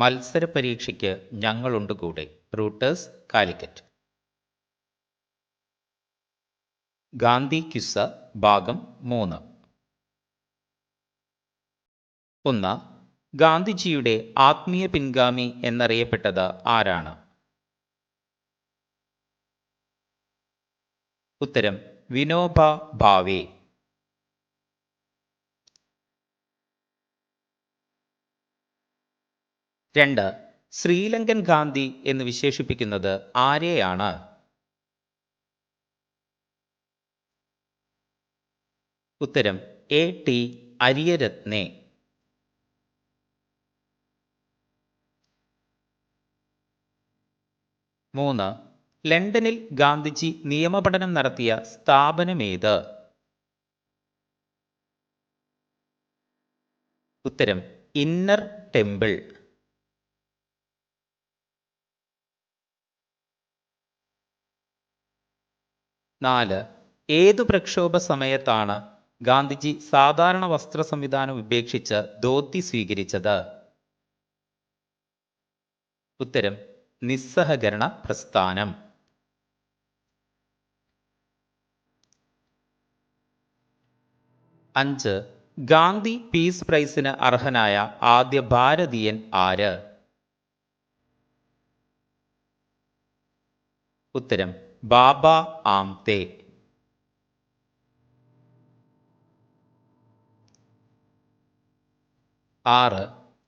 മത്സര പരീക്ഷയ്ക്ക് ഞങ്ങളുണ്ട് കൂടെ. റൂട്ടേഴ്സ്, കാലിക്കറ്റ്. ഗാന്ധി ക്വിസ് ഭാഗം 3. 1. ഗാന്ധിജിയുടെ ആത്മീയ പിൻഗാമി എന്നറിയപ്പെട്ടത് ആരാണ്? ഉത്തരം വിനോബ ഭാവെ. 2. ശ്രീലങ്കൻ ഗാന്ധി എന്ന് വിശേഷിപ്പിക്കുന്നത് ആരെയാണ്? ഉത്തരം A.T. അരിയരത്നെ. 3. ലണ്ടനിൽ ഗാന്ധിജി നിയമപഠനം നടത്തിയ സ്ഥാപനമേത്? ഉത്തരം ഇന്നർ ടെമ്പിൾ. 4. ഏതു പ്രക്ഷോഭ സമയത്താണ് ഗാന്ധിജി സാധാരണ വസ്ത്ര സംവിധാനം ഉപേക്ഷിച്ച് ധോത്തി സ്വീകരിച്ചത്? ഉത്തരം നിസ്സഹകരണ പ്രസ്ഥാനം. 5. ഗാന്ധി പീസ് പ്രൈസിന് അർഹനായ ആദ്യ ഭാരതീയൻ ആര്? ഉത്തരം ബാബ ആംതെ. 6.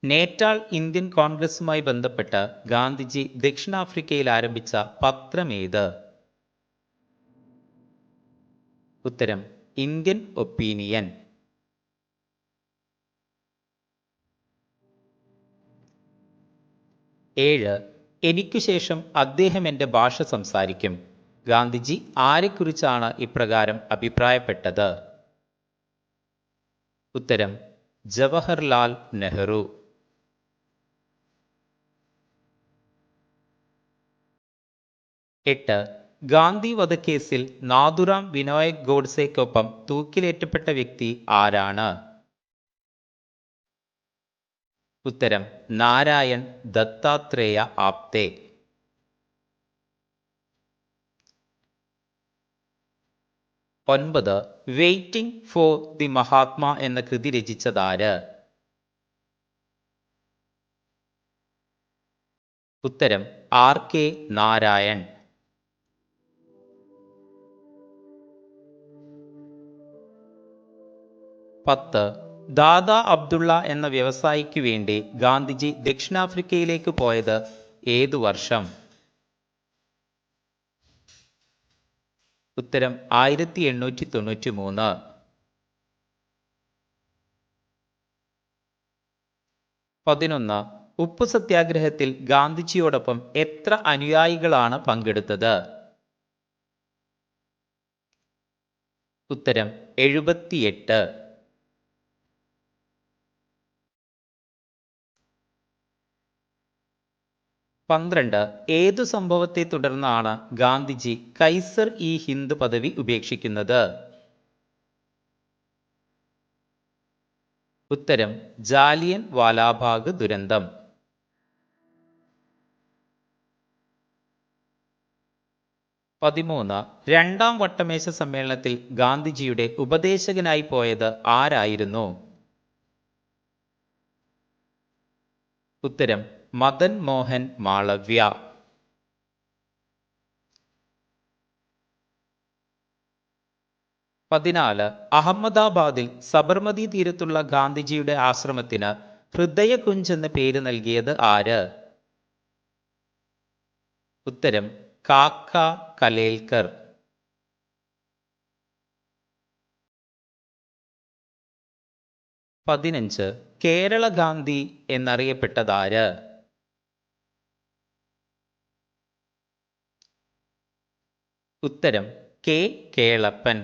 നേറ്റാൾ ഇന്ത്യൻ കോൺഗ്രസുമായി ബന്ധപ്പെട്ട് ഗാന്ധിജി ദക്ഷിണാഫ്രിക്കയിൽ ആരംഭിച്ച പത്രമേത്? ഉത്തരം ഇന്ത്യൻ ഒപ്പീനിയൻ. 7. എനിക്കു ശേഷം അദ്ദേഹം എൻ്റെ ഭാഷ സംസാരിക്കും. ഗാന്ധിജി ആരെക്കുറിച്ചാണ് ഇപ്രകാരം അഭിപ്രായപ്പെട്ടത്? ഉത്തരം ജവഹർലാൽ നെഹ്റു. 8. ഗാന്ധി വധക്കേസിൽ നാഥുറാം വിനായക് ഗോഡ്സെക്കൊപ്പം തൂക്കിലേറ്റപ്പെട്ട വ്യക്തി ആരാണ്? ഉത്തരം Narayan Dattatreya Apte. 9. Waiting for the Mahatma എന്ന കൃതി രചിച്ചതാര്? ഉത്തരം R.K. നാരായൺ. 10. ദാദാ അബ്ദുള്ള എന്ന വ്യവസായിക്ക് വേണ്ടി ഗാന്ധിജി ദക്ഷിണാഫ്രിക്കയിലേക്ക് പോയത് ഏതു വർഷം? ഉത്തരം 1893. 11. ഉപ്പു സത്യാഗ്രഹത്തിൽ ഗാന്ധിജിയോടൊപ്പം എത്ര അനുയായികളാണ് പങ്കെടുത്തത്? ഉത്തരം 78. 12. ഏതു സംഭവത്തെ തുടർന്നാണ് ഗാന്ധിജി കൈസർ-ഇ-ഹിന്ദ് പദവി ഉപേക്ഷിക്കുന്നത്? ഉത്തരം ജാലിയൻ വാലാബാഗ് ദുരന്തം. 13. രണ്ടാം വട്ടമേശ സമ്മേളനത്തിൽ ഗാന്ധിജിയുടെ ഉപദേശകനായി പോയത് ആരായിരുന്നു? ഉത്തരം മദൻ മോഹൻ മാളവ്യ. 14. അഹമ്മദാബാദിൽ സബർമതി തീരത്തുള്ള ഗാന്ധിജിയുടെ ആശ്രമത്തിന് ഹൃദയകുഞ്ച് എന്ന പേര് നൽകിയത് ആര്? ഉത്തരം കാക്ക കലേൽക്കർ. 15. കേരള ഗാന്ധി എന്നറിയപ്പെട്ടതാര്? ഉത്തരം K. കേളപ്പൻ.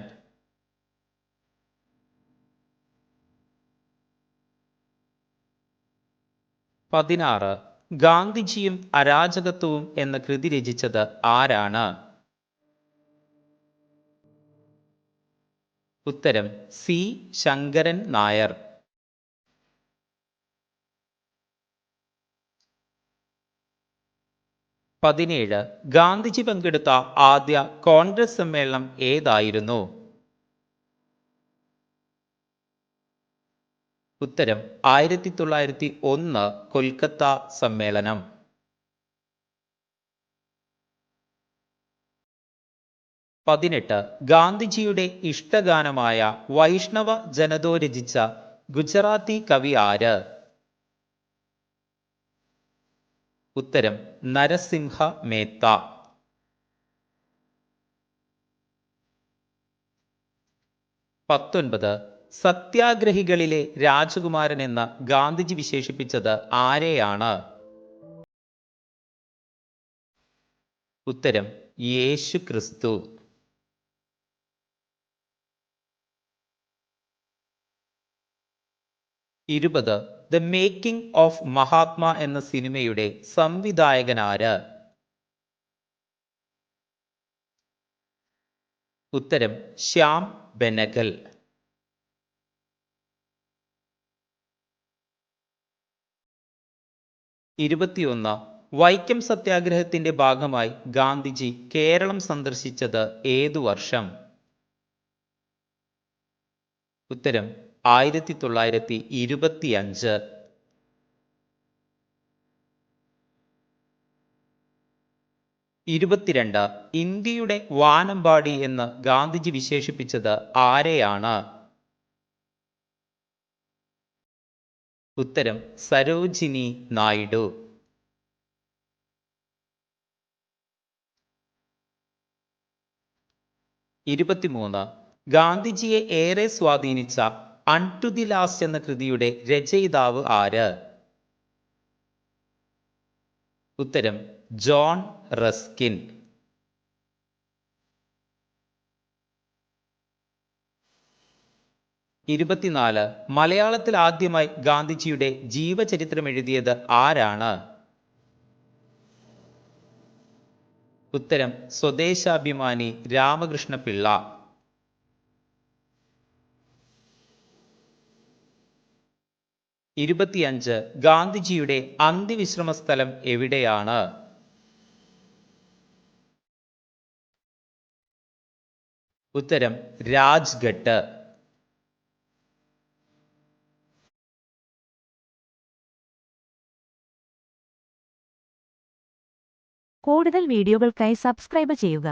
16. ഗാന്ധിജിയും അരാജകത്വവും എന്ന കൃതി രചിച്ചത് ആരാണ്? ഉത്തരം C. ശങ്കരൻ നായർ. 17. ഗാന്ധിജി പങ്കെടുത്ത ആദ്യ കോൺഗ്രസ് സമ്മേളനം ഏതായിരുന്നു? ഉത്തരം 1901 കൊൽക്കത്ത സമ്മേളനം. 18. ഗാന്ധിജിയുടെ ഇഷ്ടഗാനമായ വൈഷ്ണവ ജനതോ രചിച്ച ഗുജറാത്തി കവി ആര്? ഉത്തരം നരസിംഹ മേത്ത. 19. സത്യാഗ്രഹികളിലെ രാജകുമാരൻ എന്ന് ഗാന്ധിജി വിശേഷിപ്പിച്ചത് ആരെയാണ്? ഉത്തരം യേശു ക്രിസ്തു. 20. ദ മേക്കിംഗ് ഓഫ് മഹാത്മാ എന്ന സിനിമയുടെ സംവിധായകനാര്? ഉത്തരം ശ്യാം ബെനഗൽ. 21. വൈക്കം സത്യാഗ്രഹത്തിന്റെ ഭാഗമായി ഗാന്ധിജി കേരളം സന്ദർശിച്ചത് ഏതു വർഷം? ഉത്തരം 1925. 22. ഇന്ത്യയുടെ വാനമ്പാടി എന്ന് ഗാന്ധിജി വിശേഷിപ്പിച്ചത് ആരെയാണ്? ഉത്തരം സരോജിനി നായിഡു. 23. ഗാന്ധിജിയെ ഏറെ സ്വാധീനിച്ച അൺ ടു ദി ലാസ്റ്റ് എന്ന കൃതിയുടെ രചയിതാവ് ആര്? ഉത്തരം ജോൺ റസ്കിൻ. 24. മലയാളത്തിൽ ആദ്യമായി ഗാന്ധിജിയുടെ ജീവചരിത്രം എഴുതിയത് ആരാണ്? ഉത്തരം സ്വദേശാഭിമാനി രാമകൃഷ്ണപിള്ള. 25. ഗാന്ധിജിയുടെ അന്ത്യവിശ്രമ സ്ഥലം എവിടെയാണ്? ഉത്തരം രാജ്ഘട്ട്. കൂടുതൽ വീഡിയോകൾക്കായി സബ്സ്ക്രൈബ് ചെയ്യുക.